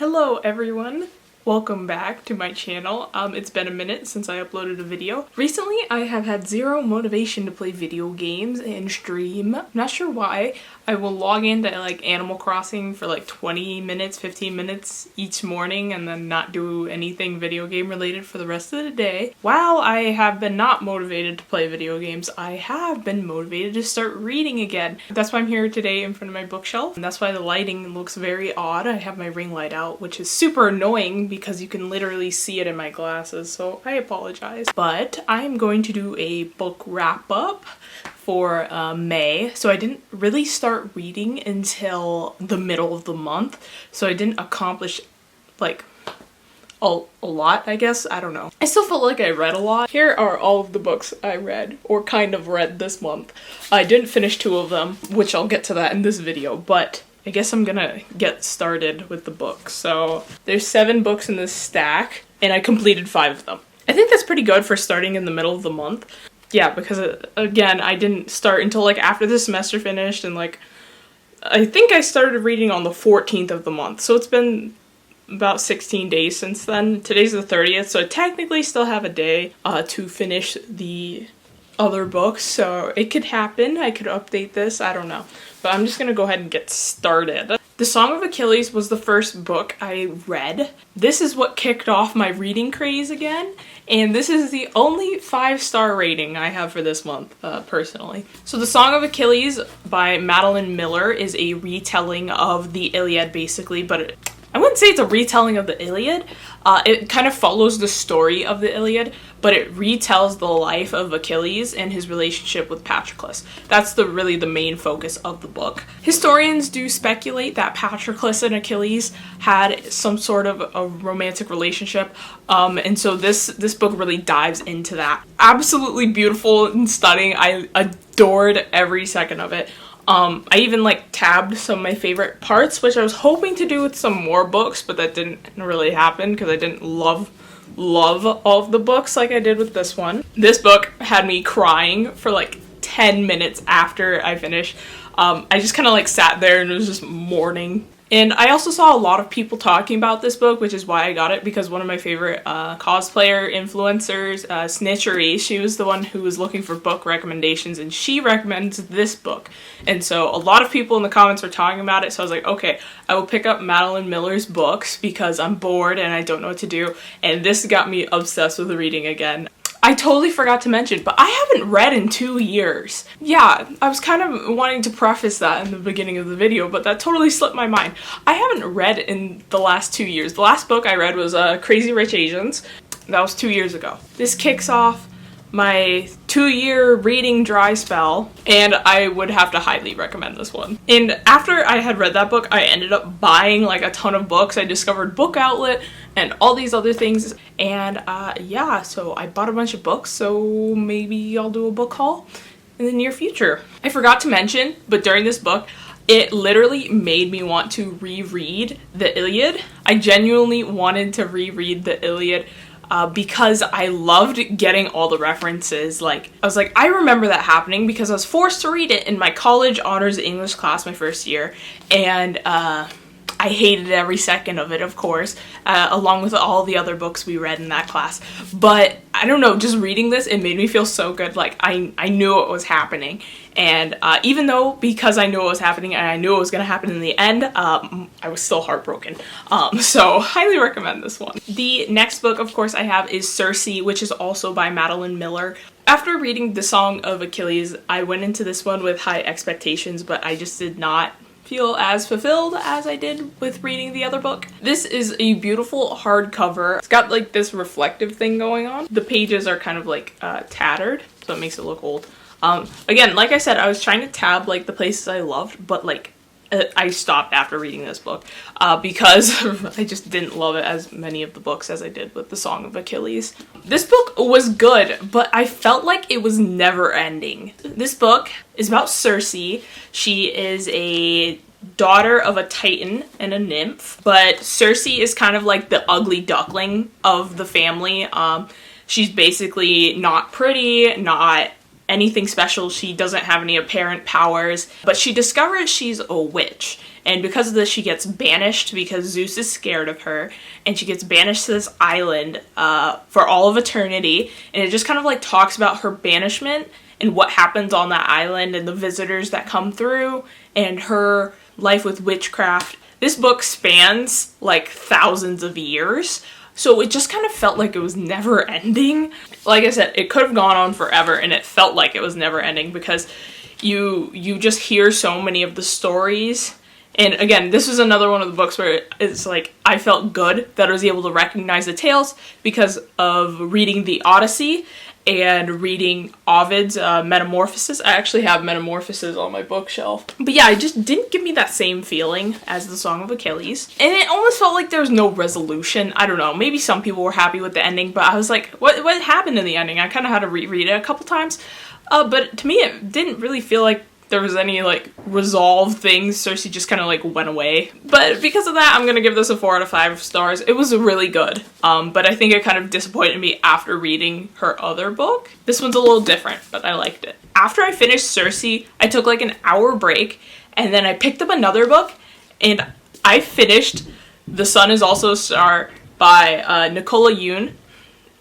Hello everyone! Welcome back to my channel. It's been a minute since I uploaded a video. Recently I have had zero motivation to play video games and stream. I'm not sure why. I will log into like Animal Crossing for like 20 minutes, 15 minutes each morning and then not do anything video game related for the rest of the day. While I have been not motivated to play video games, I have been motivated to start reading again. That's why I'm here today in front of my bookshelf, and that's why the lighting looks very odd. I have my ring light out, which is super annoying because you can literally see it in my glasses, so I apologize. But I'm going to do a book wrap up for May. So I didn't really start reading until the middle of the month, so I didn't accomplish like a lot, I guess. I don't know. I still felt like I read a lot. Here are all of the books I read, or kind of read this month. I didn't finish 2 of them, which I'll get to that in this video, but I guess I'm gonna get started with the books. So there's 7 books in this stack, and I completed 5 of them. I think that's pretty good for starting in the middle of the month. Yeah, because again, I didn't start until like after the semester finished, and like I think I started reading on the 14th of the month, so it's been about 16 days since then. Today's the 30th, so I technically still have a day to finish the other books, so it could happen. I could update this, I don't know. But I'm just gonna go ahead and get started. The Song of Achilles was the first book I read. This is what kicked off my reading craze again, and this is the only 5-star rating I have for this month, personally. So The Song of Achilles by Madeline Miller is a retelling of the Iliad, basically, but I wouldn't say it's a retelling of the Iliad. It kind of follows the story of the Iliad, but it retells the life of Achilles and his relationship with Patroclus. That's really the main focus of the book. Historians do speculate that Patroclus and Achilles had some sort of a romantic relationship, and so this book really dives into that. Absolutely beautiful and stunning. I adored every second of it. I even like tabbed some of my favorite parts, which I was hoping to do with some more books, but that didn't really happen because I didn't love all of the books like I did with this one. This book had me crying for like 10 minutes after I finished. I just kind of like sat there and was just mourning. And I also saw a lot of people talking about this book, which is why I got it, because one of my favorite cosplayer influencers, Snitchery, she was the one who was looking for book recommendations, and she recommends this book. And so a lot of people in the comments were talking about it, so I was like, okay, I will pick up Madeline Miller's books because I'm bored and I don't know what to do, and this got me obsessed with reading again. I totally forgot to mention, but I haven't read in 2 years. Yeah, I was kind of wanting to preface that in the beginning of the video, but that totally slipped my mind. I haven't read in the last 2 years. The last book I read was Crazy Rich Asians. That was 2 years ago. This kicks off my 2-year reading dry spell, and I would have to highly recommend this one. And after I had read that book, I ended up buying like a ton of books. I discovered Book Outlet and all these other things, and yeah, so I bought a bunch of books, so maybe I'll do a book haul in the near future. I forgot to mention, but during this book, it literally made me want to reread the Iliad. I genuinely wanted to reread the Iliad because I loved getting all the references. Like, I was like, I remember that happening because I was forced to read it in my college honors English class my first year, and I hated every second of it, of course, along with all the other books we read in that class. But I don't know, just reading this, it made me feel so good. Like, I knew what was happening. And even though, because I knew what was happening and I knew it was going to happen in the end, I was still heartbroken. So highly recommend this one. The next book, of course, I have is Circe, which is also by Madeline Miller. After reading The Song of Achilles, I went into this one with high expectations, but I just did not feel as fulfilled as I did with reading the other book. This is a beautiful hardcover. It's got like this reflective thing going on. The pages are kind of like tattered, so it makes it look old. Again, like I said, I was trying to tab like the places I loved, but like I stopped after reading this book because I just didn't love it as many of the books as I did with The Song of Achilles. This book was good, but I felt like it was never ending. This book is about Circe. She is a daughter of a titan and a nymph, but Circe is kind of like the ugly duckling of the family. She's basically not pretty, not anything special. She doesn't have any apparent powers, but she discovers she's a witch. And because of this, she gets banished because Zeus is scared of her, and she gets banished to this island for all of eternity. And it just kind of like talks about her banishment and what happens on that island and the visitors that come through and her life with witchcraft. This book spans like thousands of years, so it just kind of felt like it was never ending. Like I said, it could have gone on forever, and it felt like it was never ending because you just hear so many of the stories. And again, this was another one of the books where it's like, I felt good that I was able to recognize the tales because of reading the Odyssey and reading Ovid's Metamorphoses. I actually have Metamorphoses on my bookshelf. But yeah, it just didn't give me that same feeling as the Song of Achilles. And it almost felt like there was no resolution. I don't know, maybe some people were happy with the ending, but I was like, what happened in the ending? I kind of had to reread it a couple times. But to me, it didn't really feel like there was any like resolved things. Circe just kind of like went away. But because of that, I'm gonna give this a 4 out of 5 stars. It was really good. But I think it kind of disappointed me after reading her other book. This one's a little different, but I liked it. After I finished Circe, I took like an hour break, and then I picked up another book, and I finished The Sun Is Also a Star by Nicola Yoon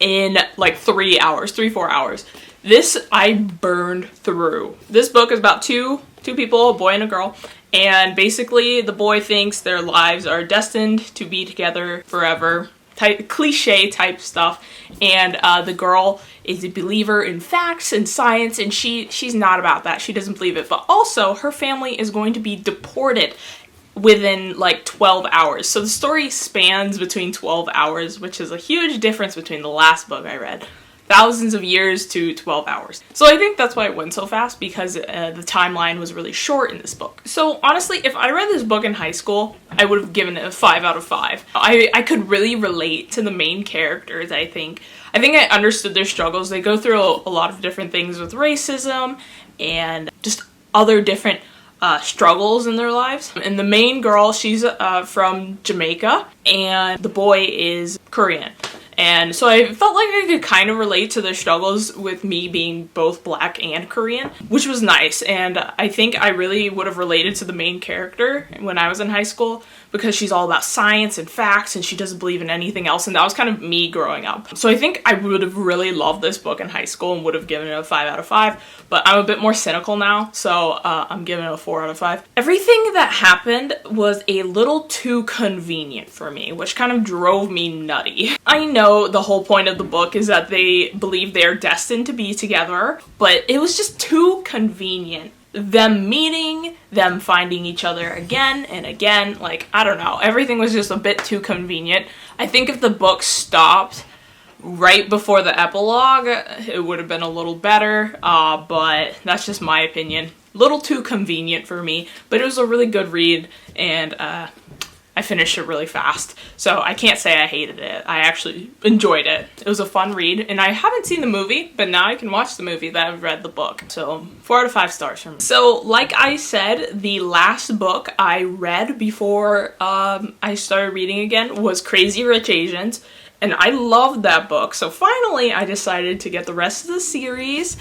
in like 4 hours. This I burned through. This book is about two people, a boy and a girl, and basically the boy thinks their lives are destined to be together forever. Cliche type stuff, and the girl is a believer in facts and science, and she's not about that. She doesn't believe it, but also her family is going to be deported within like 12 hours. So the story spans between 12 hours, which is a huge difference between the last book I read. Thousands of years to 12 hours. So I think that's why it went so fast, because the timeline was really short in this book. So honestly, if I read this book in high school, I would have given it a 5 out of 5. I could really relate to the main characters, I think. I understood their struggles. They go through a lot of different things with racism and just other different struggles in their lives. And the main girl, she's from Jamaica, and the boy is Korean. And so I felt like I could kind of relate to their struggles with me being both Black and Korean, which was nice. And I think I really would have related to the main character when I was in high school, because she's all about science and facts, and she doesn't believe in anything else. And that was kind of me growing up. So I think I would have really loved this book in high school and would have given it a 5 out of 5. But I'm a bit more cynical now, so I'm giving it a 4 out of 5. Everything that happened was a little too convenient for me, which kind of drove me nutty. I know the whole point of the book is that they believe they're destined to be together, but it was just too convenient. Them meeting, them finding each other again and again, like, I don't know, everything was just a bit too convenient. I think if the book stopped right before the epilogue, it would have been a little better, but that's just my opinion. Little too convenient for me, but it was a really good read, and I finished it really fast, so I can't say I hated it. I actually enjoyed it. It was a fun read, and I haven't seen the movie, but now I can watch the movie that I've read the book. So 4 out of 5 stars for me. So like I said, the last book I read before I started reading again was Crazy Rich Asians, and I loved that book. So finally I decided to get the rest of the series,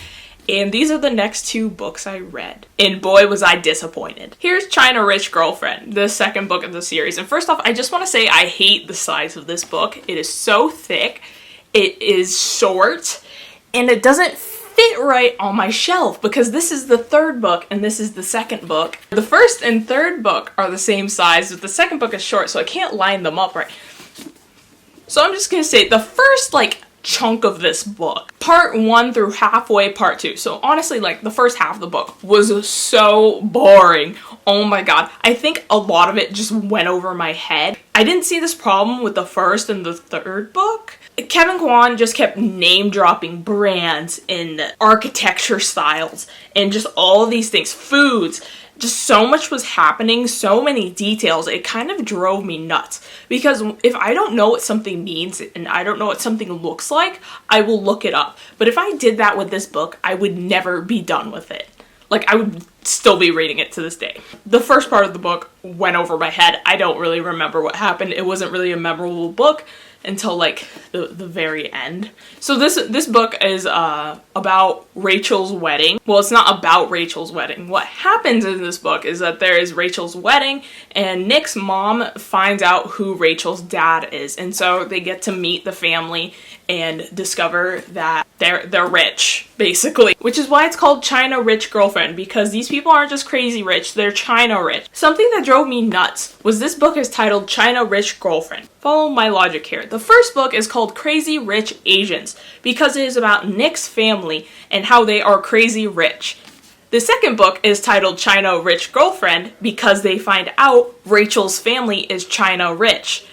and these are the next 2 books I read. And boy, was I disappointed. Here's China Rich Girlfriend, the second book of the series. And first off, I just want to say I hate the size of this book. It is so thick, it is short, and it doesn't fit right on my shelf because this is the third book and this is the second book. The first and third book are the same size, but the second book is short, so I can't line them up right. So I'm just gonna say the first, chunk of this book, part 1 through halfway part 2. So honestly, the first half of the book was so boring. Oh my god. I think a lot of it just went over my head. I didn't see this problem with the first and the third book. Kwan just kept name dropping brands and architecture styles and just all of these things, foods. Just so much was happening, so many details, it kind of drove me nuts. Because if I don't know what something means and I don't know what something looks like, I will look it up. But if I did that with this book, I would never be done with it. I would still be reading it to this day. The first part of the book went over my head. I don't really remember what happened. It wasn't really a memorable book until like the very end. So this book is about Rachel's wedding. Well, it's not about Rachel's wedding. What happens in this book is that there is Rachel's wedding and Nick's mom finds out who Rachel's dad is, and so they get to meet the family and discover that they're rich, basically. Which is why it's called China Rich Girlfriend, because these people aren't just crazy rich, they're China rich. Something that drove me nuts was this book is titled China Rich Girlfriend. Follow my logic here. The first book is called Crazy Rich Asians because it is about Nick's family and how they are crazy rich. The second book is titled China Rich Girlfriend because they find out Rachel's family is China rich.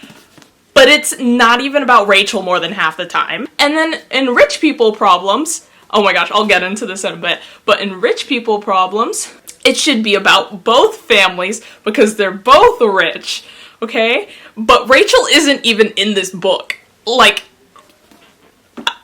But it's not even about Rachel more than half the time. And then in Rich People Problems, oh my gosh, I'll get into this in a bit, but in Rich People Problems, it should be about both families because they're both rich, okay? But Rachel isn't even in this book. Like,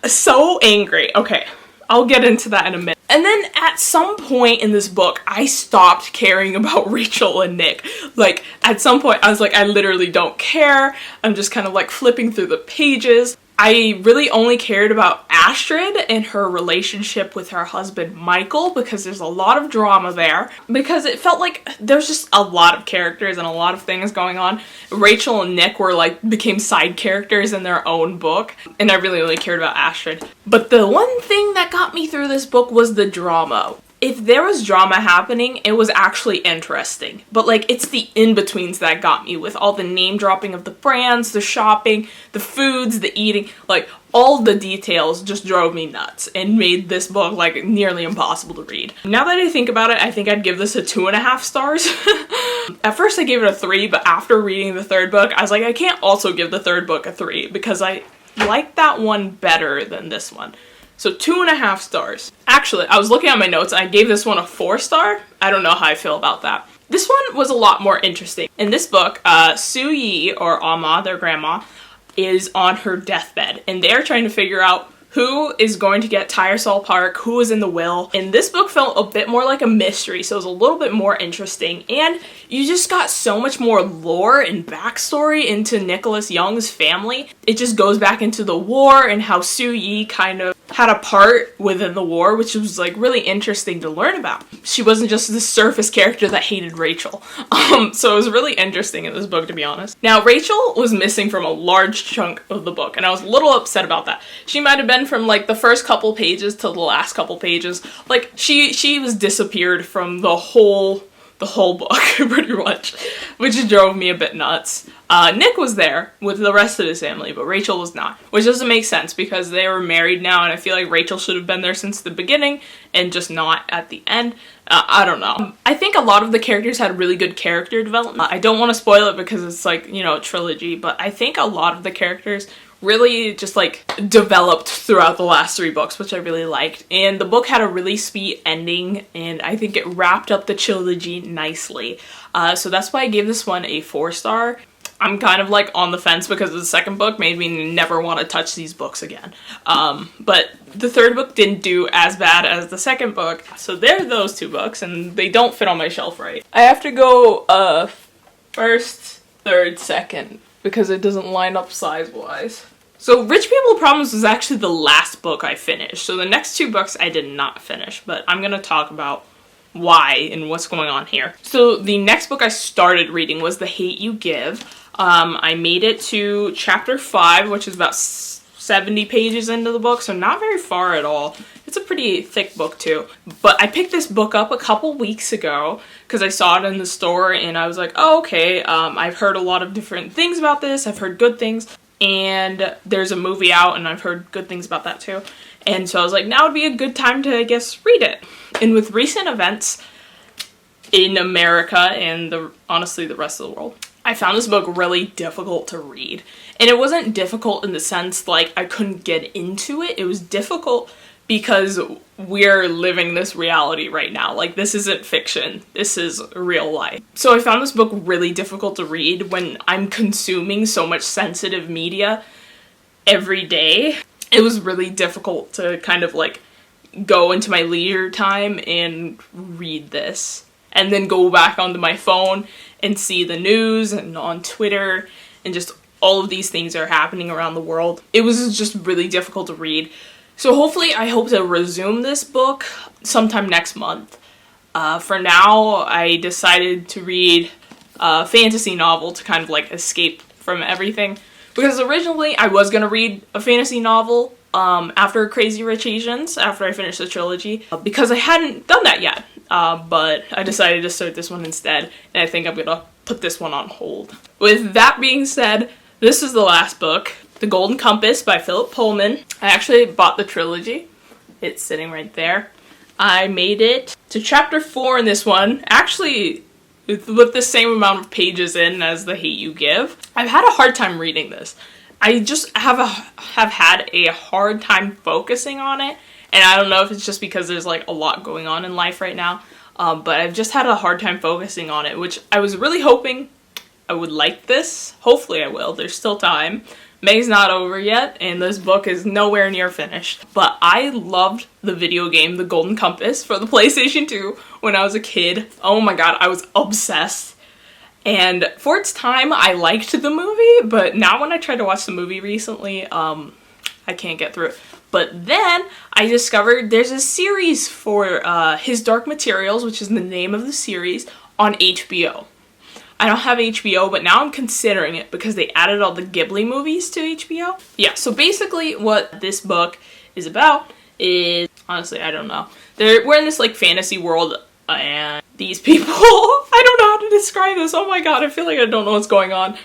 so angry. Okay, I'll get into that in a minute. And then at some point in this book, I stopped caring about Rachel and Nick. Like, at some point, I was like, I literally don't care. I'm just kind of like flipping through the pages. I really only cared about Astrid and her relationship with her husband Michael because there's a lot of drama there. Because it felt like there's just a lot of characters and a lot of things going on. Rachel and Nick were like, became side characters in their own book. And I really only cared about Astrid. But the one thing that got me through this book was the drama. If there was drama happening, it was actually interesting. But like, it's the in-betweens that got me with all the name dropping of the brands, the shopping, the foods, the eating, like all the details just drove me nuts and made this book like nearly impossible to read. Now that I think about it, I think I'd give this a 2.5 stars. At first I gave it a 3, but after reading the third book, I was like, I can't also give the third book a 3 because I like that one better than this one. So 2.5 stars. Actually, I was looking at my notes and I gave this one a 4 star. I don't know how I feel about that. This one was a lot more interesting. In this book, Su Yi, or Amma, their grandma, is on her deathbed. And they're trying to figure out who is going to get Tyersall Park, who is in the will. And this book felt a bit more like a mystery, so it was a little bit more interesting. And you just got so much more lore and backstory into Nicholas Young's family. It just goes back into the war and how Su Yi kind of had a part within the war, which was like really interesting to learn about. She wasn't just this surface character that hated Rachel. So it was really interesting in this book, to be honest. Now, Rachel was missing from a large chunk of the book, and I was a little upset about that. She might have been from like the first couple pages to the last couple pages. Like, she was disappeared from the whole book, pretty much, which drove me a bit nuts. Nick was there with the rest of his family, but Rachel was not, which doesn't make sense because they were married now, and I feel like Rachel should have been there since the beginning and just not at the end. I don't know. I think a lot of the characters had really good character development. I don't want to spoil it because it's like, you know, a trilogy, but I think a lot of the characters really just like developed throughout the last 3 books, which I really liked. And the book had a really sweet ending, and I think it wrapped up the trilogy nicely. So that's why I gave this one a 4 star. I'm kind of like on the fence because the second book made me never want to touch these books again. But the third book didn't do as bad as the second book. So there are those 2 books, and they don't fit on my shelf right. I have to go first, third, second, because it doesn't line up size-wise. So Rich People Problems was actually the last book I finished. So the next 2 books I did not finish, but I'm gonna talk about why and what's going on here. So the next book I started reading was The Hate You Give. I made it to chapter 5, which is about 70 pages into the book, so not very far at all. It's a pretty thick book too. But I picked this book up a couple weeks ago because I saw it in the store and I was like, oh, okay, I've heard a lot of different things about this. I've heard good things, and there's a movie out and I've heard good things about that too. And so I was like, now would be a good time to, I guess, read it. And with recent events in America and honestly the rest of the world, I found this book really difficult to read. And it wasn't difficult in the sense like I couldn't get into it. It was difficult because we're living this reality right now. Like, this isn't fiction. This is real life. So I found this book really difficult to read when I'm consuming so much sensitive media every day. It was really difficult to kind of like go into my leisure time and read this. And then go back onto my phone and see the news and on Twitter and just all of these things are happening around the world. It was just really difficult to read. So hopefully I hope to resume this book sometime next month. For now, I decided to read a fantasy novel to kind of like escape from everything. Because originally I was gonna read a fantasy novel after Crazy Rich Asians, after I finished the trilogy, because I hadn't done that yet. But I decided to start this one instead, and I think I'm gonna put this one on hold. With that being said, this is the last book, The Golden Compass by Philip Pullman. I actually bought the trilogy. It's sitting right there. I made it to chapter 4 in this one, actually with the same amount of pages in as The Hate You Give. I've had a hard time reading this. I just have had a hard time focusing on it, and I don't know if it's just because there's like a lot going on in life right now, but I've just had a hard time focusing on it, which I was really hoping I would like this. Hopefully I will. There's still time. May's not over yet, and this book is nowhere near finished. But I loved the video game The Golden Compass for the PlayStation 2 when I was a kid. Oh my god, I was obsessed. And for its time, I liked the movie, but now when I tried to watch the movie recently, I can't get through it. But then I discovered there's a series for His Dark Materials, which is the name of the series, on HBO. I don't have HBO, but now I'm considering it because they added all the Ghibli movies to HBO. Yeah, so basically what this book is about is, honestly, I don't know. We're in this like fantasy world, and these people, I don't know how to describe this. Oh my god, I feel like I don't know what's going on.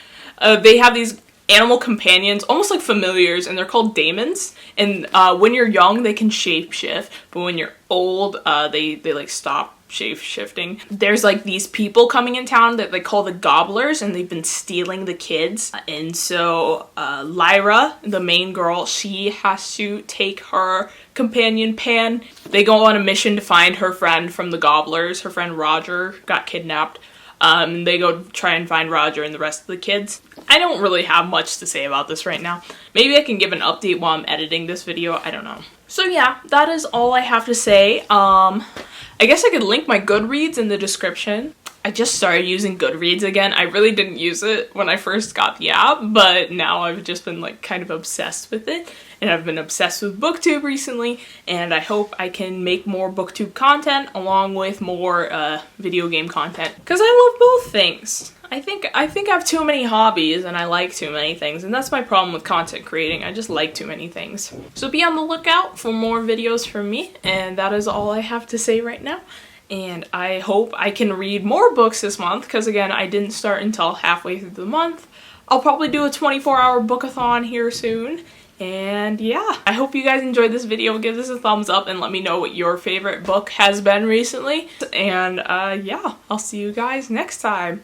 They have these animal companions, almost like familiars, and they're called daemons. And when you're young, they can shapeshift, but when you're old, they like stop shape-shifting. There's like these people coming in town that they call the gobblers, and they've been stealing the kids. And so Lyra, the main girl, she has to take her companion Pan. They go on a mission to find her friend from the gobblers. Her friend Roger got kidnapped. They go try and find Roger and the rest of the kids. I don't really have much to say about this right now. Maybe I can give an update while I'm editing this video. I don't know. So yeah, that is all I have to say. I guess I could link my Goodreads in the description. I just started using Goodreads again. I really didn't use it when I first got the app, but now I've just been like kind of obsessed with it. And I've been obsessed with booktube recently, and I hope I can make more booktube content along with more video game content, because I love both things. I think I have too many hobbies and I like too many things, and that's my problem with content creating. I just like too many things. So be on the lookout for more videos from me, and that is all I have to say right now. And I hope I can read more books this month, because again, I didn't start until halfway through the month. I'll probably do a 24-hour bookathon here soon. And yeah, I hope you guys enjoyed this video. Give this a thumbs up and let me know what your favorite book has been recently. And yeah, I'll see you guys next time.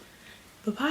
Bye-bye.